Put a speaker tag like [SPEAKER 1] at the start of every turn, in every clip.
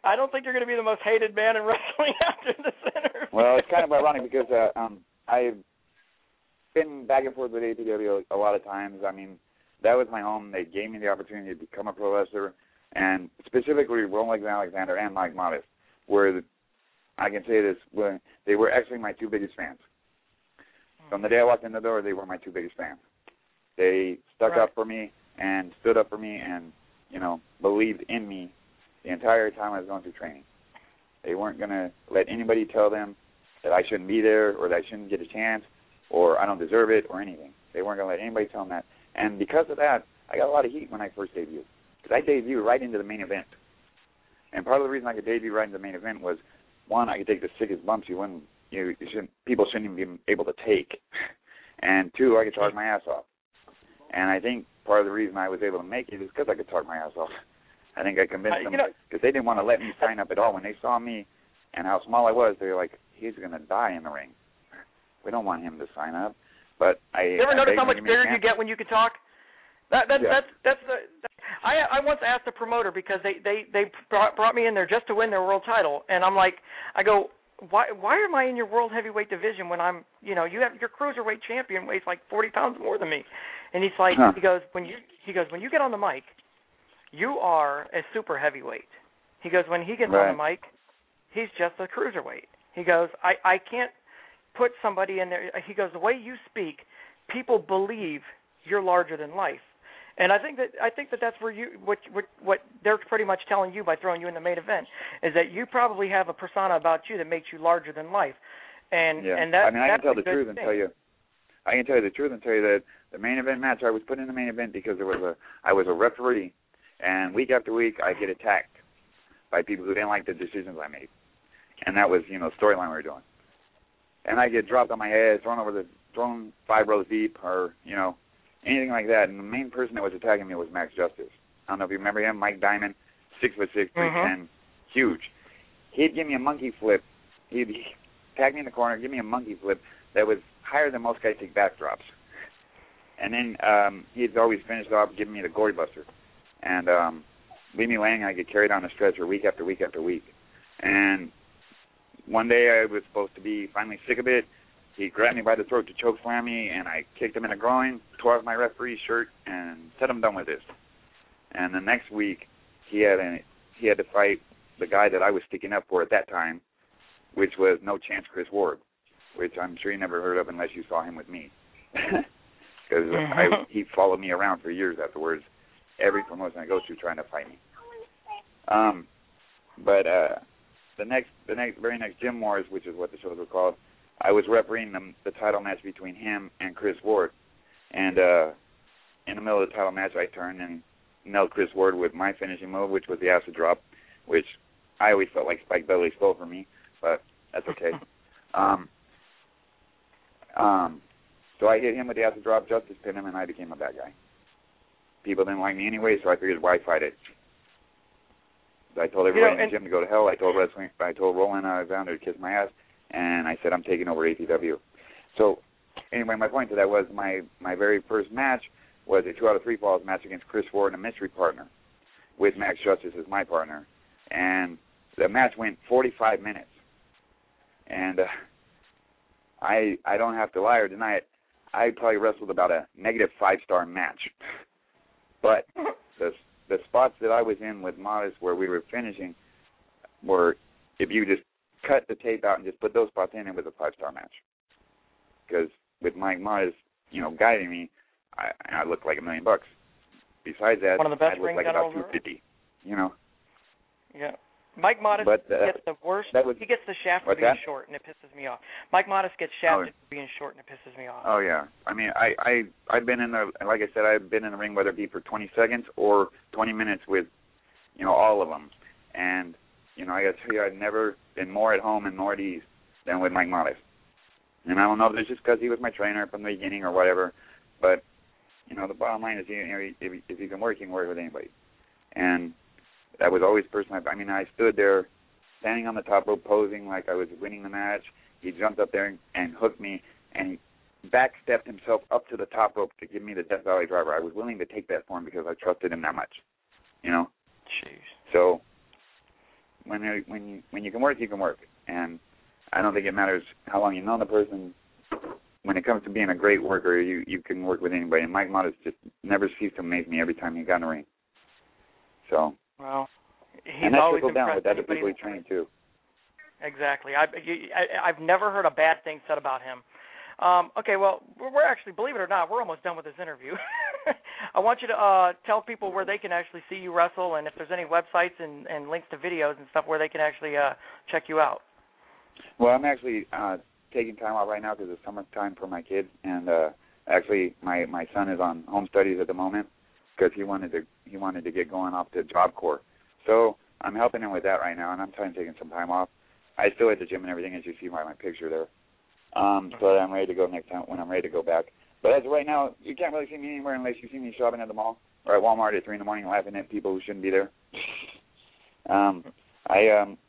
[SPEAKER 1] I don't think you're going to be the most hated man in wrestling after this interview.
[SPEAKER 2] Well, it's kind of ironic because I've been back and forth with APW a lot of times. I mean, that was my home. They gave me the opportunity to become a pro wrestler, and specifically Roland Alexander and Mike Modest, where I can say this, they were actually my two biggest fans. From the day I walked in the door, they were my two biggest fans. They stuck up for me and stood up for me and, believed in me the entire time I was going through training. They weren't going to let anybody tell them that I shouldn't be there or that I shouldn't get a chance or I don't deserve it or anything. They weren't going to let anybody tell them that. And because of that, I got a lot of heat when I first debuted. Because I debuted right into the main event. And part of the reason I could debut right into the main event was, one, I could take the sickest bumps people shouldn't even be able to take. And two, I could talk my ass off. And I think part of the reason I was able to make it is because I could talk my ass off. I think I convinced them, because they didn't want to let me sign up at all. When they saw me and how small I was, they were like, he's going to die in the ring. We don't want him to sign up. But
[SPEAKER 1] you ever notice how much bigger you get when you can talk? I once asked the promoter, because they brought me in there just to win their world title, and I go, why am I in your world heavyweight division when I'm, you have your cruiserweight champion weighs like 40 pounds more than me, and he's like, he goes, when you get on the mic, you are a super heavyweight. He goes, when he gets on the mic, he's just a cruiserweight. He goes, I can't put somebody in there. He goes, the way you speak, people believe you're larger than life. And I think that that's where what they're pretty much telling you by throwing you in the main event is that you probably have a persona about you that makes you larger than life. And that,
[SPEAKER 2] I can tell the truth and tell you. I can tell you the truth and tell you that the main event match, I was put in the main event because I was a referee, and week after week I get attacked by people who didn't like the decisions I made, and that was the storyline we were doing. And I get dropped on my head, thrown 5 rows deep, or anything like that. And the main person that was attacking me was Max Justice. I don't know if you remember him, Mike Diamond, 6'6", 310, huge. He'd give me a monkey flip. He'd tag me in the corner, give me a monkey flip that was higher than most guys take backdrops. And then he'd always finish off giving me the gory buster. And leave me laying, I get carried on a stretcher week after week after week. And one day I was supposed to be finally sick of it. He grabbed me by the throat to choke slam me, and I kicked him in the groin, tore off my referee's shirt, and said, I'm done with this. And the next week, he had to fight the guy that I was sticking up for at that time, which was No Chance Chris Ward, which I'm sure you never heard of unless you saw him with me. Because he followed me around for years afterwards, every promotion I go to trying to fight me. But the very next Gym Wars, which is what the shows were called, I was refereeing the title match between him and Chris Ward. And in the middle of the title match, I turned and knelt Chris Ward with my finishing move, which was the acid drop, which I always felt like Spike Dudley stole from me, but that's okay. So I hit him with the acid drop, Justice pinned him, and I became a bad guy. People didn't like me anyway, so I figured, why fight it? I told everybody in the gym to go to hell. I told Roland Alexander to kiss my ass. And I said, I'm taking over APW. So, anyway, my point to that was my very first match was a 2 out of 3 falls match against Chris Ward and a mystery partner with Max Justice as my partner. And the match went 45 minutes. And I don't have to lie or deny it, I probably wrestled about a negative 5-star match. But the spots that I was in with Modest where we were finishing were, if you just cut the tape out and just put those spots in, it was a 5-star match. Because with Mike Modest, guiding me, I looked like $1 million. Besides that,
[SPEAKER 1] one of the best
[SPEAKER 2] I looked like about $250.
[SPEAKER 1] Yeah. Mike Modest gets the worst. He gets the shaft for being short, and it pisses me off. Mike Modest gets shafted for being short, and it pisses me off.
[SPEAKER 2] Oh yeah. I mean, I've been in like I said, I've been in the ring, whether it be for 20 seconds or 20 minutes with, all of them, and. I got to tell you, I've never been more at home and more at ease than with Mike Modest. And I don't know if it's just because he was my trainer from the beginning or whatever, but, the bottom line is, if you can work, you can work with anybody. And that was always the person I stood there standing on the top rope posing like I was winning the match. He jumped up there and hooked me, and he backstepped himself up to the top rope to give me the Death Valley driver. I was willing to take that for him because I trusted him that much,
[SPEAKER 1] Jeez.
[SPEAKER 2] So... when you can work, you can work. And I don't think it matters how long you've known the person. When it comes to being a great worker, you can work with anybody. And Mike Modest just never ceased to amaze me every time he got in the ring. So.
[SPEAKER 1] Well,
[SPEAKER 2] and that trickled down with other people he trained too.
[SPEAKER 1] Exactly. I've never heard a bad thing said about him. Okay, well, we're actually, believe it or not, we're almost done with this interview. I want you to tell people where they can actually see you wrestle, and if there's any websites and links to videos and stuff where they can actually check you out.
[SPEAKER 2] Well, I'm actually taking time off right now because it's summertime for my kids, and actually my son is on home studies at the moment because he wanted to get going off to Job Corps. So I'm helping him with that right now, and I'm taking some time off. I still at the gym and everything, as you see by my picture there. So I'm ready to go next time when I'm ready to go back. But as of right now, you can't really see me anywhere unless you see me shopping at the mall or at Walmart at 3 in the morning laughing at people who shouldn't be there. I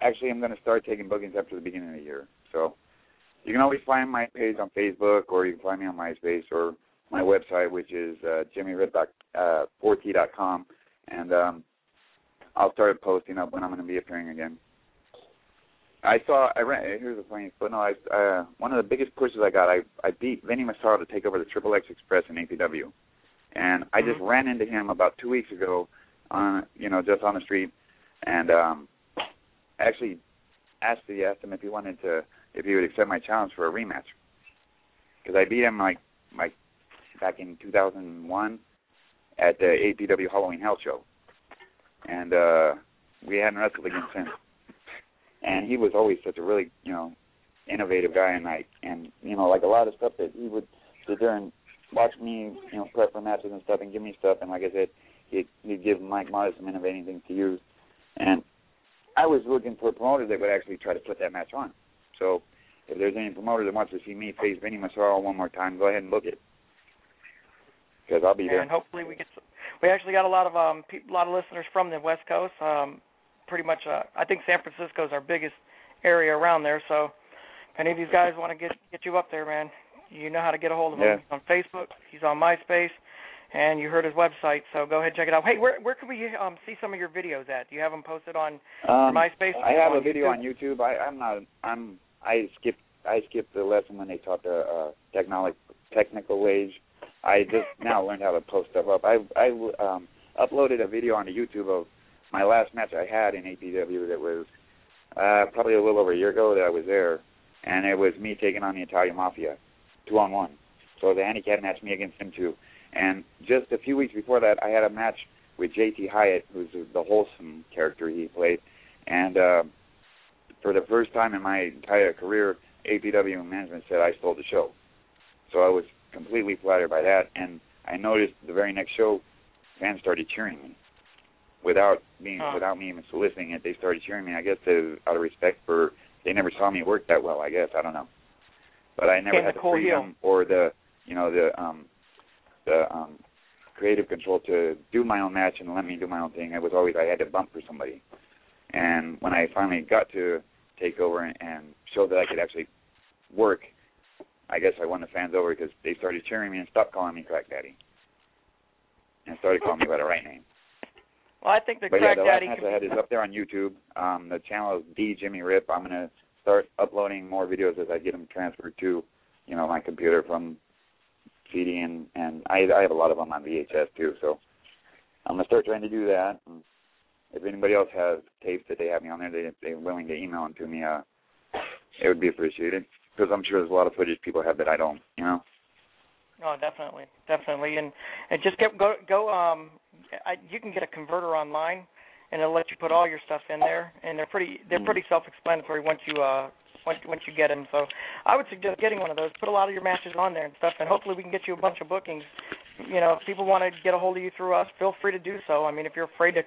[SPEAKER 2] actually am going to start taking bookings after the beginning of the year. So you can always find my page on Facebook, or you can find me on MySpace or my website, which is jimmyrip4t.com. And I'll start posting up when I'm going to be appearing again. Here's the funny footnote. One of the biggest pushes I got, I beat Vinny Massaro to take over the Triple X Express in APW. And I just ran into him about 2 weeks ago, just on the street, and actually asked him if he would accept my challenge for a rematch. Because I beat him like back in 2001 at the APW Halloween Hell Show. And we hadn't wrestled again since. And he was always such a really, innovative guy, and like a lot of stuff that he would sit there and watch me, prep for matches and stuff and give me stuff. And like I said, he'd give Mike Modest some innovating things to use. And I was looking for a promoter that would actually try to put that match on. So if there's any promoter that wants to see me face Vinny Massaro one more time, go ahead and book it, because I'll be there.
[SPEAKER 1] And hopefully we actually got a lot of listeners from the West Coast. Pretty much, I think San Francisco is our biggest area around there. So if any of these guys want to get you up there, man, you know how to get a hold of him.
[SPEAKER 2] Yeah.
[SPEAKER 1] He's on Facebook, he's on MySpace, and you heard his website. So go ahead and check it out. Hey, where can we see some of your videos at? Do you have them posted on MySpace?
[SPEAKER 2] I have a video on YouTube. I skipped the lesson when they taught the technical age. I just now learned how to post stuff up. I uploaded a video onto YouTube of my last match I had in APW that was probably a little over a year ago that I was there, and it was me taking on the Italian Mafia, 2-on-1. So it was a handicap match, me against him too. And just a few weeks before that, I had a match with J.T. Hyatt, who's the wholesome character he played. And for the first time in my entire career, APW management said I stole the show. So I was completely flattered by that. And I noticed the very next show, fans started cheering me. Without me even soliciting it, they started cheering me. I guess out of respect for, they never saw me work that well, I guess. I don't know. But I never had the freedom or the creative control to do my own match and let me do my own thing. It was always I had to bump for somebody. And when I finally got to take over and show that I could actually work, I guess I won the fans over because they started cheering me and stopped calling me Crack Daddy and started calling me by the right name.
[SPEAKER 1] Well, I think the Crack Daddy...
[SPEAKER 2] last match I had is up there on YouTube. The channel is D Jimmy Rip. I'm going to start uploading more videos as I get them transferred to, my computer from CD, and I have a lot of them on VHS too. So I'm going to start trying to do that. And if anybody else has tapes that they have me on there, they're willing to email them to me, it would be appreciated, because I'm sure there's a lot of footage people have that I don't,
[SPEAKER 1] Oh, definitely. And just you can get a converter online, and it'll let you put all your stuff in there, and they're pretty self-explanatory once you get them. So I would suggest getting one of those. Put a lot of your matches on there and stuff, and hopefully we can get you a bunch of bookings. If people want to get a hold of you through us, feel free to do so. I mean, if you're afraid to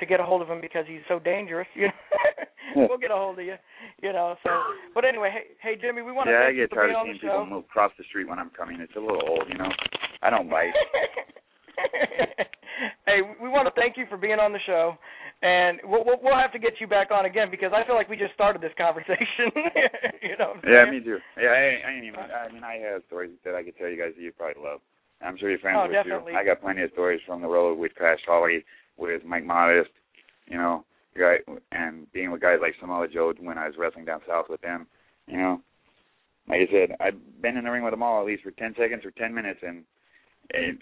[SPEAKER 1] get a hold of him because he's so dangerous, we'll get a hold of you. So. But anyway, hey Jimmy, we want to thank you for being on the show. Yeah, I get tired of seeing people move across the street when I'm coming. It's a little old, I don't bite. Hey, we want to thank you for being on the show, and we'll have to get you back on again because I feel like we just started this conversation. Yeah, me too. Yeah, I have stories that I could tell you guys that you probably love. I'm sure your friends would definitely.
[SPEAKER 2] too. I got plenty of stories from the road with Crash Holly, with Mike Modest, and being with guys like Samoa Joe when I was wrestling down south with them. You know, like I said, I've been in the ring with them all at least for 10 seconds or 10 minutes, and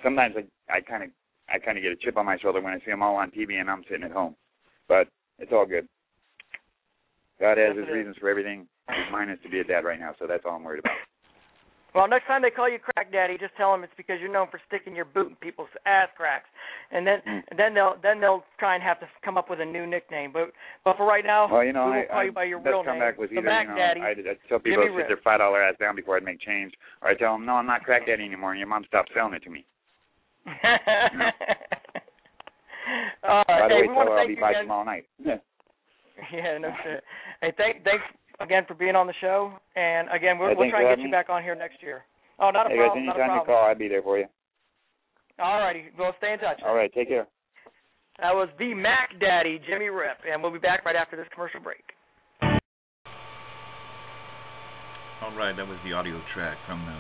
[SPEAKER 2] sometimes I kind of get a chip on my shoulder when I see them all on TV and I'm sitting at home. But it's all good. God has his reasons for everything. Mine is to be a dad right now, so that's all I'm worried about.
[SPEAKER 1] Well, next time they call you Crack Daddy, just tell them it's because you're known for sticking your boot in people's ass cracks, and then they'll try and have to come up with a new nickname. But for right now,
[SPEAKER 2] well, you know,
[SPEAKER 1] we will call you by your real name,
[SPEAKER 2] was
[SPEAKER 1] the
[SPEAKER 2] either,
[SPEAKER 1] Mac
[SPEAKER 2] you know,
[SPEAKER 1] Daddy.
[SPEAKER 2] I tell people to sit their $5 ass down before I'd make change, or I tell them, no, I'm not Crack Daddy anymore, and your mom stopped selling it to me. You know? By the way, tell her I'll be by tomorrow night.
[SPEAKER 1] Yeah, no shit. Hey, thanks again for being on the show, and again, we'll try and get you back on here next year. Oh, not a problem.
[SPEAKER 2] Guys, anytime you call, I'll be there for you.
[SPEAKER 1] All righty, we'll stay in touch.
[SPEAKER 2] All right, take care.
[SPEAKER 1] That was the Mac Daddy, Jimmy Rip, and we'll be back right after this commercial break.
[SPEAKER 3] All right, that was the audio track from the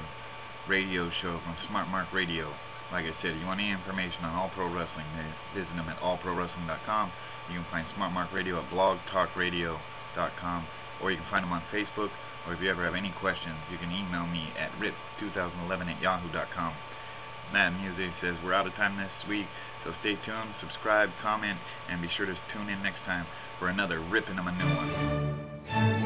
[SPEAKER 3] radio show from Smart Mark Radio. Like I said, if you want any information on All Pro Wrestling, visit them at allprowrestling.com. You can find Smart Mark Radio at blogtalkradio.com, or you can find them on Facebook, or if you ever have any questions, you can email me at rip2011@yahoo.com. Matt Music says we're out of time this week, so stay tuned, subscribe, comment, and be sure to tune in next time for another ripping them a new one.